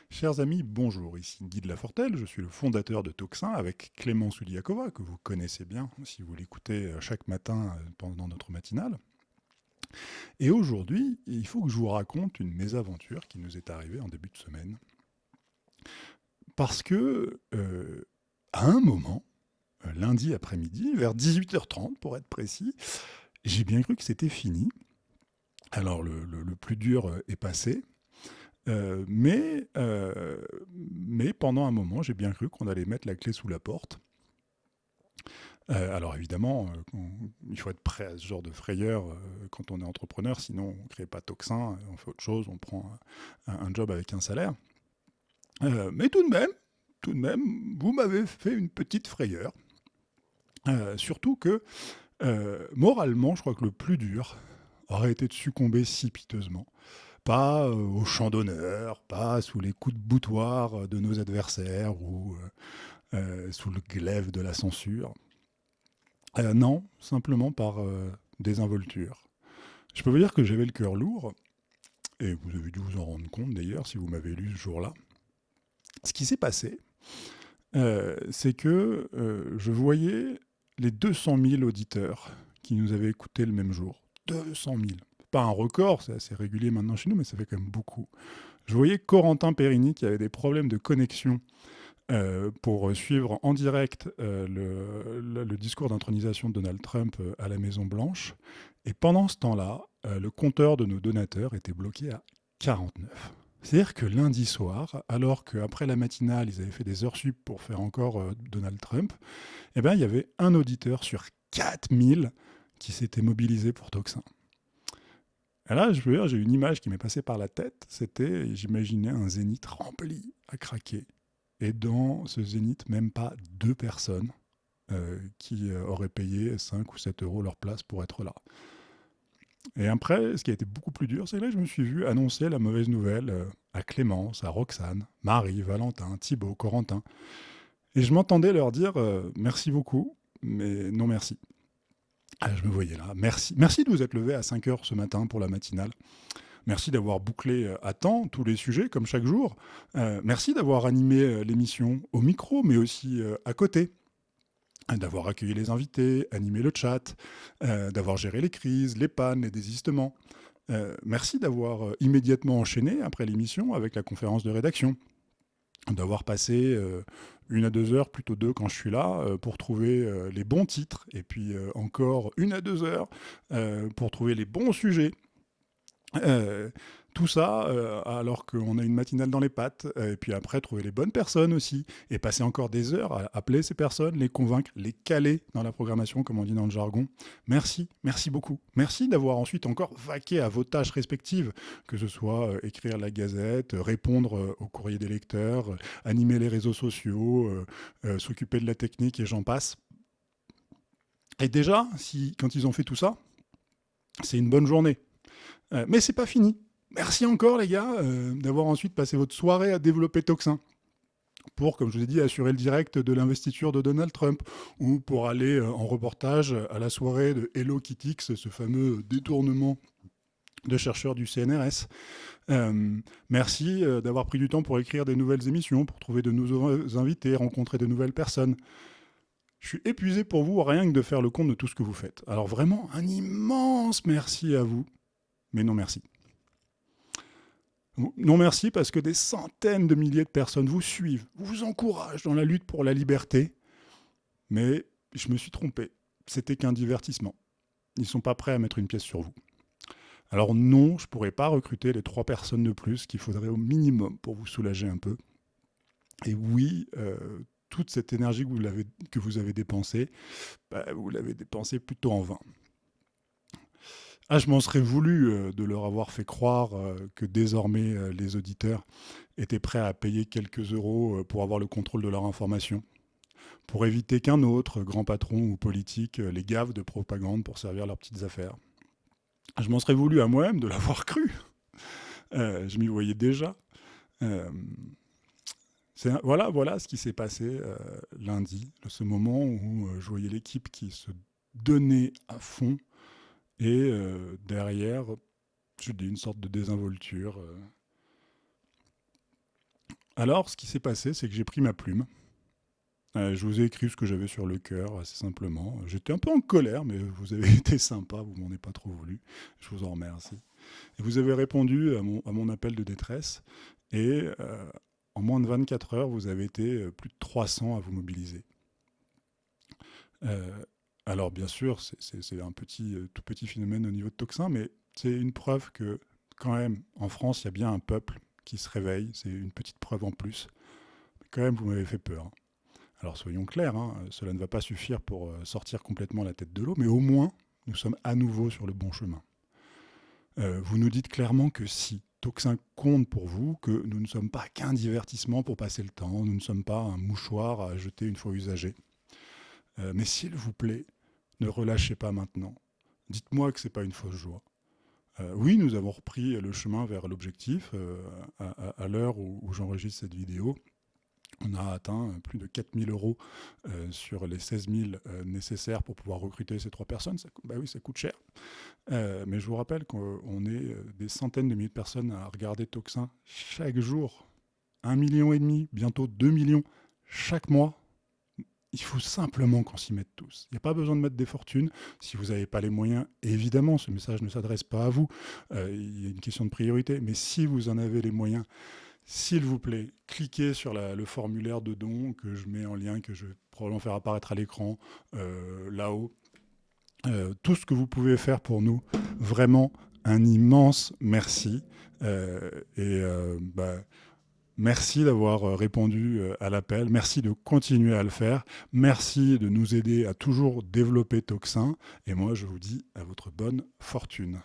Chers amis, bonjour, ici Guy de Lafortelle, je suis le fondateur de Toxin avec Clément Soudiakova, que vous connaissez bien si vous l'écoutez chaque matin pendant notre matinale. Et aujourd'hui, il faut que je vous raconte une mésaventure qui nous est arrivée en début de semaine. Parce que, à un moment, lundi après-midi, vers 18h30 pour être précis, j'ai bien cru que c'était fini. Alors le plus dur est passé, euh, mais, euh, mais pendant un moment, j'ai bien cru qu'on allait mettre la clé sous la porte. Alors évidemment, il faut être prêt à ce genre de frayeur quand on est entrepreneur, sinon on ne crée pas Toxin, on fait autre chose, on prend un job avec un salaire. Mais tout de même, vous m'avez fait une petite frayeur. Surtout que, moralement, je crois que le plus dur aurait été de succomber si piteusement. Pas au champ d'honneur, pas sous les coups de boutoir de nos adversaires ou sous le glaive de la censure. Non, simplement par désinvolture. Je peux vous dire que j'avais le cœur lourd, et vous avez dû vous en rendre compte d'ailleurs si vous m'avez lu ce jour-là. Ce qui s'est passé, c'est que je voyais les 200 000 auditeurs qui nous avaient écoutés le même jour. 200 000. Pas un record, c'est assez régulier maintenant chez nous, mais ça fait quand même beaucoup. Je voyais Corentin Périni qui avait des problèmes de connexion pour suivre en direct le discours d'intronisation de Donald Trump à la Maison-Blanche. Et pendant ce temps-là, le compteur de nos donateurs était bloqué à 49. C'est-à-dire que lundi soir, alors qu'après la matinale, ils avaient fait des heures sup pour faire encore Donald Trump, eh ben, il y avait un auditeur sur 4000 qui s'était mobilisé pour Toxin. Et là, je veux dire, j'ai une image qui m'est passée par la tête. C'était, j'imaginais un zénith rempli à craquer. Et dans ce zénith, même pas deux personnes qui auraient payé 5 ou 7 euros leur place pour être là. Et après, ce qui a été beaucoup plus dur, c'est que là, je me suis vu annoncer la mauvaise nouvelle à Clémence, à Roxane, Marie, Valentin, Thibaut, Corentin. Et je m'entendais leur dire merci beaucoup, mais non merci. Ah, je me voyais là. Merci. Merci de vous être levé à 5 heures ce matin pour la matinale. Merci d'avoir bouclé à temps tous les sujets, comme chaque jour. Merci d'avoir animé l'émission au micro, mais aussi à côté. D'avoir accueilli les invités, animé le chat, d'avoir géré les crises, les pannes, les désistements. Merci d'avoir immédiatement enchaîné après l'émission avec la conférence de rédaction. D'avoir passé 1 à 2 heures, plutôt 2 quand je suis là, pour trouver les bons titres, et puis encore 1 à 2 heures pour trouver les bons sujets. Euh, tout ça alors qu'on a une matinale dans les pattes, et puis après trouver les bonnes personnes aussi, et passer encore des heures à appeler ces personnes, les convaincre, les caler dans la programmation, comme on dit dans le jargon. Merci, merci beaucoup. Merci d'avoir ensuite encore vaqué à vos tâches respectives, que ce soit écrire la gazette, répondre aux courriers des lecteurs, animer les réseaux sociaux, s'occuper de la technique, et j'en passe. Et déjà, si, quand ils ont fait tout ça, c'est une bonne journée. Mais c'est pas fini. Merci encore les gars d'avoir ensuite passé votre soirée à développer Toxin pour, comme je vous ai dit, assurer le direct de l'investiture de Donald Trump ou pour aller en reportage à la soirée de Hello Kitix, ce fameux détournement de chercheurs du CNRS. Merci d'avoir pris du temps pour écrire des nouvelles émissions, pour trouver de nouveaux invités, rencontrer de nouvelles personnes. Je suis épuisé pour vous rien que de faire le compte de tout ce que vous faites. Alors vraiment, un immense merci à vous, mais non merci. Non merci parce que des centaines de milliers de personnes vous suivent, vous encouragent dans la lutte pour la liberté. Mais je me suis trompé. C'était qu'un divertissement. Ils ne sont pas prêts à mettre une pièce sur vous. Alors non, je ne pourrais pas recruter les 3 personnes de plus qu'il faudrait au minimum pour vous soulager un peu. Et oui, toute cette énergie que vous avez dépensée, bah, vous l'avez dépensée plutôt en vain. Ah, je m'en serais voulu de leur avoir fait croire que désormais les auditeurs étaient prêts à payer quelques euros pour avoir le contrôle de leur information, pour éviter qu'un autre grand patron ou politique les gave de propagande pour servir leurs petites affaires. Je m'en serais voulu à moi-même de l'avoir cru. Je m'y voyais déjà. Euh, voilà ce qui s'est passé lundi, ce moment où je voyais l'équipe qui se donnait à fond et derrière, je dis une sorte de désinvolture. Alors, ce qui s'est passé, c'est que j'ai pris ma plume. Je vous ai écrit ce que j'avais sur le cœur, assez simplement. J'étais un peu en colère, mais vous avez été sympa, vous m'en avez pas trop voulu. Je vous en remercie. Et vous avez répondu à mon appel de détresse. Et en moins de 24 heures, vous avez été plus de 300 à vous mobiliser. Euh, alors, bien sûr, c'est un tout petit phénomène au niveau de Toxin, mais c'est une preuve que, quand même, en France, il y a bien un peuple qui se réveille. C'est une petite preuve en plus. Mais quand même, vous m'avez fait peur. Alors soyons clairs, hein, cela ne va pas suffire pour sortir complètement la tête de l'eau, mais au moins nous sommes à nouveau sur le bon chemin. Vous nous dites clairement que si Toxin compte pour vous, que nous ne sommes pas qu'un divertissement pour passer le temps, nous ne sommes pas un mouchoir à jeter une fois usagé. Mais s'il vous plaît, ne relâchez pas maintenant. Dites-moi que ce n'est pas une fausse joie. Oui, nous avons repris le chemin vers l'objectif à l'heure où j'enregistre cette vidéo. On a atteint plus de 4 000 euros sur les 16 000 nécessaires pour pouvoir recruter ces 3 personnes. Bah oui, ça coûte cher. Mais je vous rappelle qu'on est des centaines de milliers de personnes à regarder Toxin chaque jour. 1,5 million, bientôt 2 millions chaque mois. Il faut simplement qu'on s'y mette tous. Il n'y a pas besoin de mettre des fortunes. Si vous n'avez pas les moyens, évidemment, ce message ne s'adresse pas à vous. Il y a une question de priorité. Mais si vous en avez les moyens, s'il vous plaît, cliquez sur le formulaire de don que je mets en lien, que je vais probablement faire apparaître à l'écran, là-haut. Tout ce que vous pouvez faire pour nous, vraiment un immense merci. Merci d'avoir répondu à l'appel. Merci de continuer à le faire. Merci de nous aider à toujours développer Toxin. Et moi, je vous dis à votre bonne fortune.